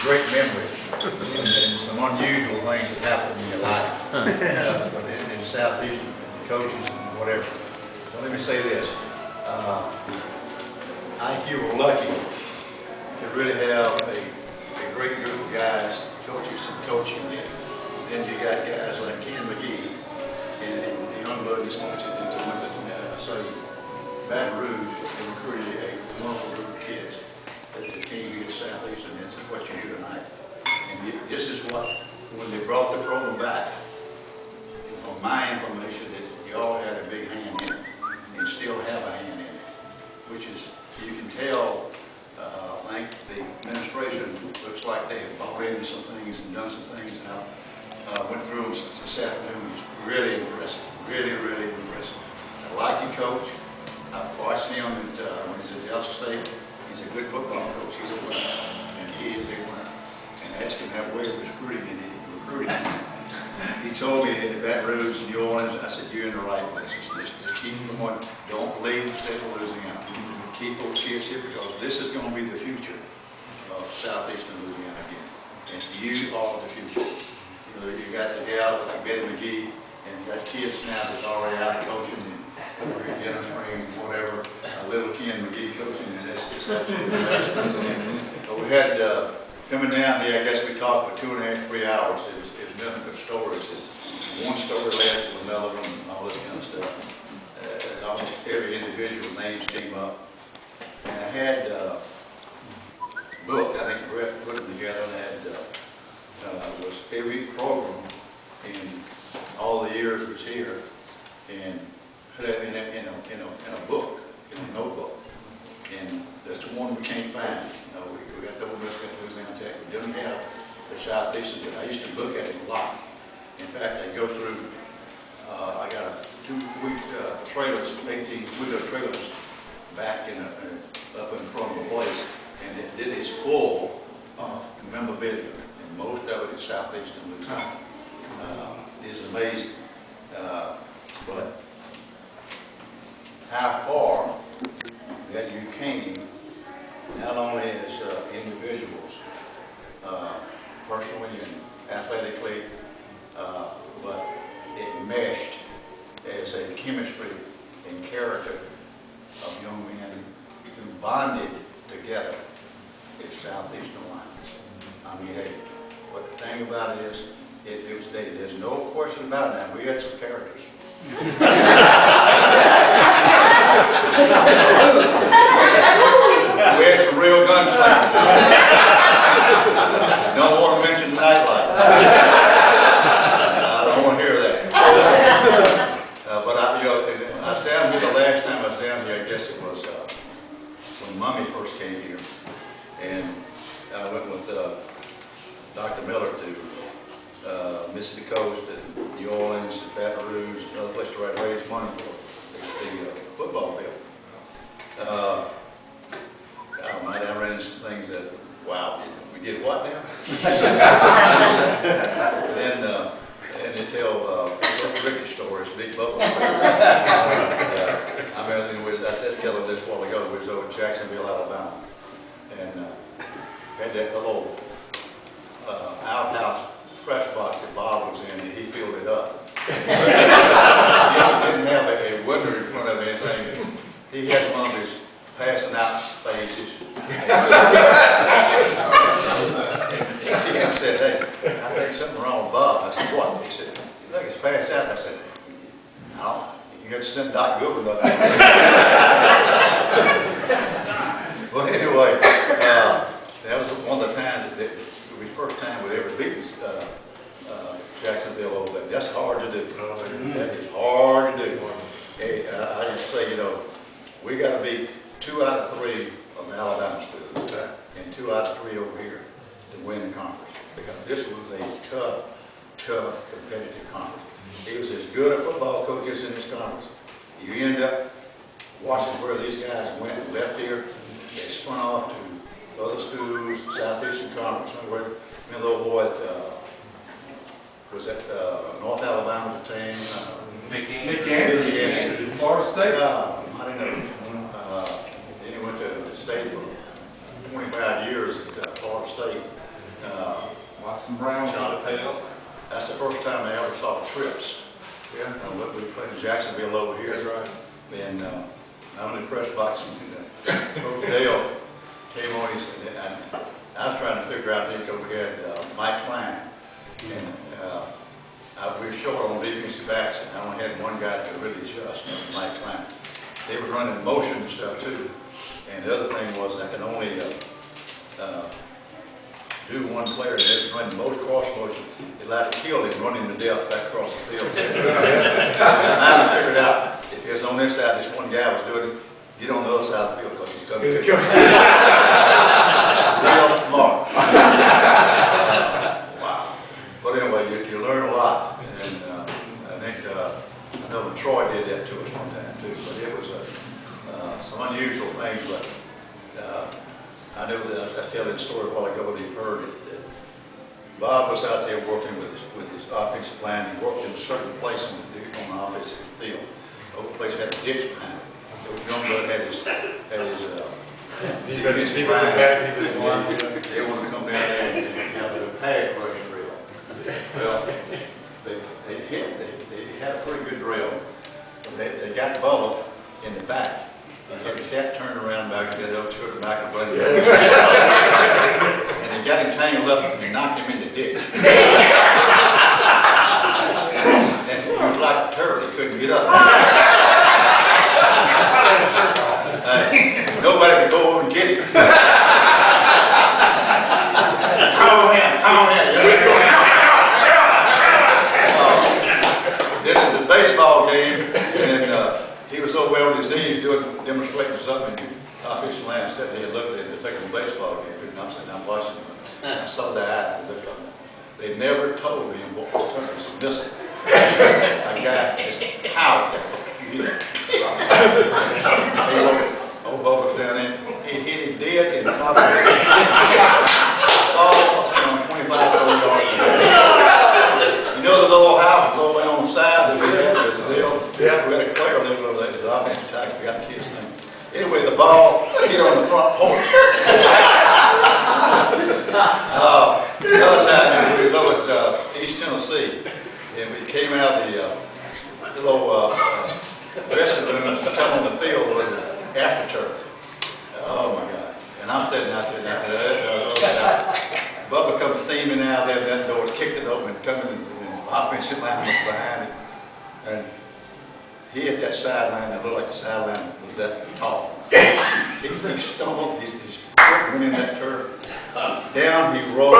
great memories and some unusual things that happen in your life in Southeastern, coaches and whatever. So let me say this. I think you were lucky to really have a great group of guys, coaches and coaching you. Then you got guys like Ken Magee and Youngblood and his coaches into say Baton Rouge and recruited a wonderful group of kids that came here to Southeastern, and this is what you do tonight. And this is what, when they brought the program back, from my information, that you all had a big hand in it, and still have a hand in it, which is, you can tell, I think the administration looks like they have bought into some things and done some things, and I went through them this afternoon. It's really impressive, really, really impressive. I like you, Coach. I've watched him when he's at Delta State. He's a good football coach. He's a winner, and he is a winner. And I asked him that way of recruiting, and he recruited him. He told me at Baton Rouge, New Orleans, I said, you're in the right place. Just keep them on. Don't leave the state of Louisiana. Keep those kids here, because this is going to be the future of Southeastern Louisiana again. And you are the future. You know, you got the gal like Betty McGee, and you got kids now that's already out coaching and over here, Jenna Springs, whatever. Little Ken Magee coaching, and it's absolutely amazing. But we had coming down there. I guess we talked for 2.5, 3 hours. It was nothing but stories. One story led to another one, and all this kind of stuff. Almost every individual names came up. And I had a book, I think Brett put it together, and was every program in all the years was here, and put it in a book, in a notebook. And that's the one we can't find. You know, we got the Ole Miss, we got Louisiana Tech. We didn't have the Southeastern, but I used to look at it a lot. In fact, I go through, I got 2-week trailers, 18-wheeler trailers back up in front of the place, and it is full of memorabilia, and most of it is Southeastern Louisiana. It's amazing, but how far that you came, not only as individuals, personally and athletically, but it meshed as a chemistry and character of young men who bonded together as Southeastern Lions. I mean, hey, but the thing about it is, it was there. There's no question about it. Now, we had some characters. We had some real gunslingers. Don't want to mention nightlife. I don't want to hear that. But I was down here the last time I was down here. I guess it was when Mummy first came here, and I went with Dr. Miller to Mississippi Coast and New Orleans, and Baton Rouge, and other places to raise money for the football field. I ran into some things that, wow, we did what now? And they tell cricket stories, big bubble. I was telling this a while ago. We was over in Jacksonville, Alabama, and had that little outhouse press box that Bob was in, and he filled it up. He didn't have a window in front of anything. He had one of his passing out phases. He said, hey, I think something wrong with Bob. I said, what? He said, you think it's passed out? I said, no, you got to send Doc Goodwin up there. Well, anyway, that was one of the times that it was the first time we'd ever beaten Jacksonville over there. That's hard to do. That is hard to do. Hey, I just say, you know, we got to beat 2 out of 3 of the Alabama schools and 2 out of 3 over here to win the conference, because this was a tough, competitive conference. He was as good a football coach as in this conference. You end up watching where these guys went and left here. They spun off to other schools, Southeastern Conference. Where the little boy was at North Alabama at the team. Mickey Florida State. I didn't know. Then he went to the state for 25 years at Florida State. Watson Brown. Johnny Pale. That's the first time I ever saw trips. Yeah. We played in Jacksonville over here. That's right. And I'm in the press box, and Coach Dale came on. He said, I was trying to figure out, Nico, we had Mike Klein, and we were short on defensive backs, and I only had one guy that could really adjust, Mike Klein. They were running motion and stuff too, and the other thing was I could only do one player, and they run most cross motion. They like to kill him, run him to death back across the field. And I figured out, if he was on this side, this one guy was doing it, get on the other side of the field because he's coming. Real smart. Wow. But anyway, you learn a lot. And I think, I know Troy did that to us one time too, but it was some unusual things. But I know that I was telling the story a while ago that you've heard it. That Bob was out there working with his offensive line. He worked in a certain place on the offensive field. The whole place had a ditch behind it. Youngblood had his defensive line. They wanted to come down there and have a pass rush drill. Well, they had a pretty good drill. They got Bubba in the back. He had his hat turned around back and they'll took him back and run. And they got him tangled up and they knocked him in the ditch. And he was like a turtle, he couldn't get up. Nobody could go over and get him. Come on here. Then in the baseball game, and he was over there on his knees demonstrating something. The offensive line sitting there looking at the effective baseball game, and I'm sitting down watching them. I saw the eyes they looked up. They never told me what was turning was a missile. A guy just powered that. Old Bubba's down there. He hit him dead in the top of the ball from 25 yards. You know the little house over there on the side that we had? There's a deal. Yeah. We had a player living over there. The offensive tackle. We got the kid's name. Anyway, the ball hit on the front porch. The other time we was over at East Tennessee, and we came out of the little dressing room and come on the field with the AstroTurf. Oh my God. And I'm standing out there. Bubba comes steaming out there, that door kicked it open, coming in, and offensive line was behind it. And he hit that sideline that looked like the sideline was that tall. He stumbled, his foot went in that turf. Down he rolled. He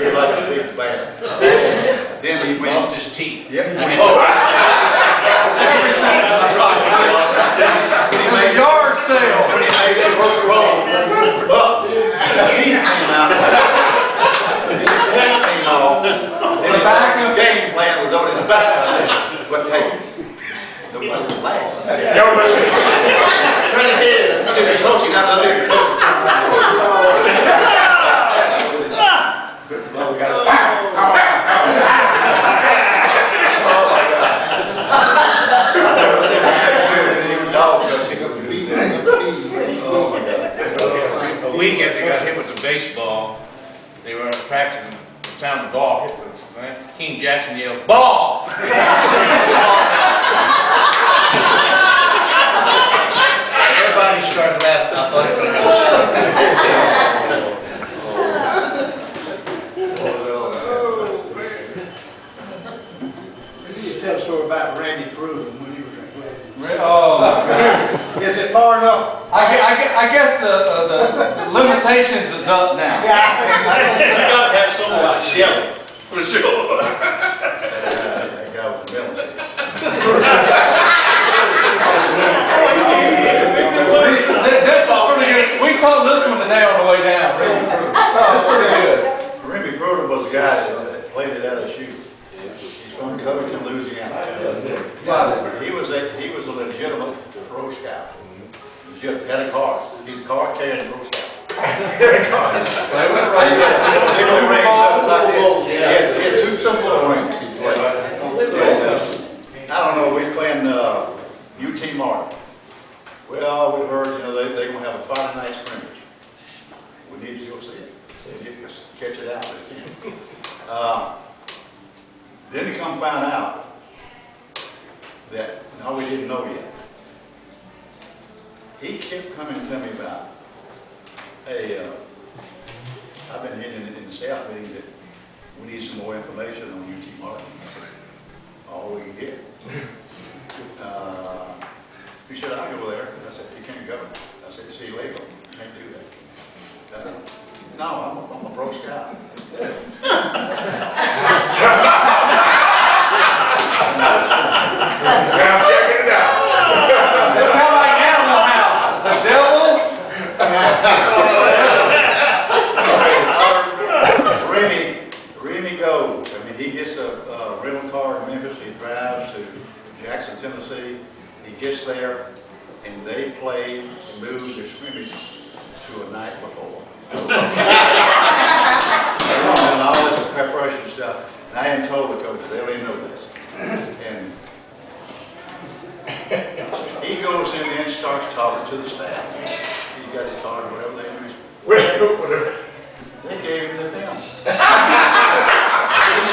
was like a big bear. Then he went. Lost his teeth. Yep. When he made yard sale. When he made that first roll, his teeth came out. His head came off. And the back of the game plan was on his back. But hey, nobody was laughing. Turn your head. See the coaching out there. A week after they got hit with the baseball, they were practicing the sound of the ball hit with right? King Jackson yelled, "Ball!" Everybody started laughing. I thought it You tell a story about Randy Brewer when he was playing. Oh, Is it far enough? I guess the limitations is up now. Yeah. You gotta have somebody yelling, for sure. That guy was military. This is pretty good. We told this one today on the way down. That's pretty good. Remy Broder was a guy that played at LSU. He's from Covington, Louisiana. He was a legitimate Pro Scout. He had a car. He's a car carrying Pro Scout. He had two Super Bowl rings. I don't know. We playing UT Martin. Well, we heard they're gonna have a Friday night scrimmage. We need to go see it. catch it out, but he can't. Then he come find out that, no, we didn't know yet. He kept coming to me about, hey, I've been hearing in the staff meetings that we need some more information on UT Martin. I said, all we can get. He said, I'll go there. I said, you can't go. I said, it's illegal. You can't do that. No, I'm a broke scout. I'm checking it out. It's kind of like Animal House. The devil. Remy goes. I mean, he gets a rental car in Memphis. He drives to Jackson, Tennessee. He gets there, and they play and move the scrimmage to a night before. And all this preparation stuff. And I hadn't told the coaches. They don't even know this. And he goes in there and starts talking to the staff. He got his card, whatever they do. They gave him the film. He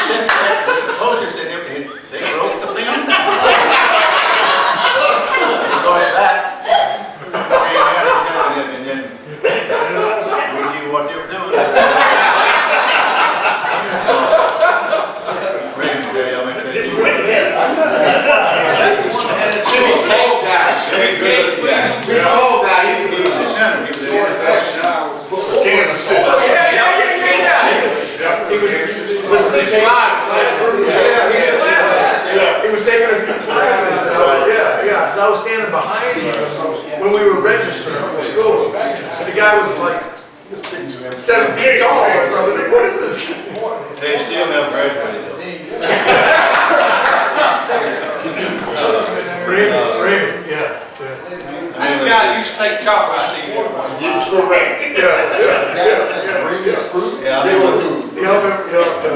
sent that to the coaches and they broke the film down. They brought it back. And then we knew what they were doing. He was taking a few classes. Yeah. Because I was standing behind him when we were registering for school. And the guy was like 7 feet tall. So I was like, what is this? They still never graduated though. Raymond, yeah. That's the guy that used to take chopper out there. You're correct.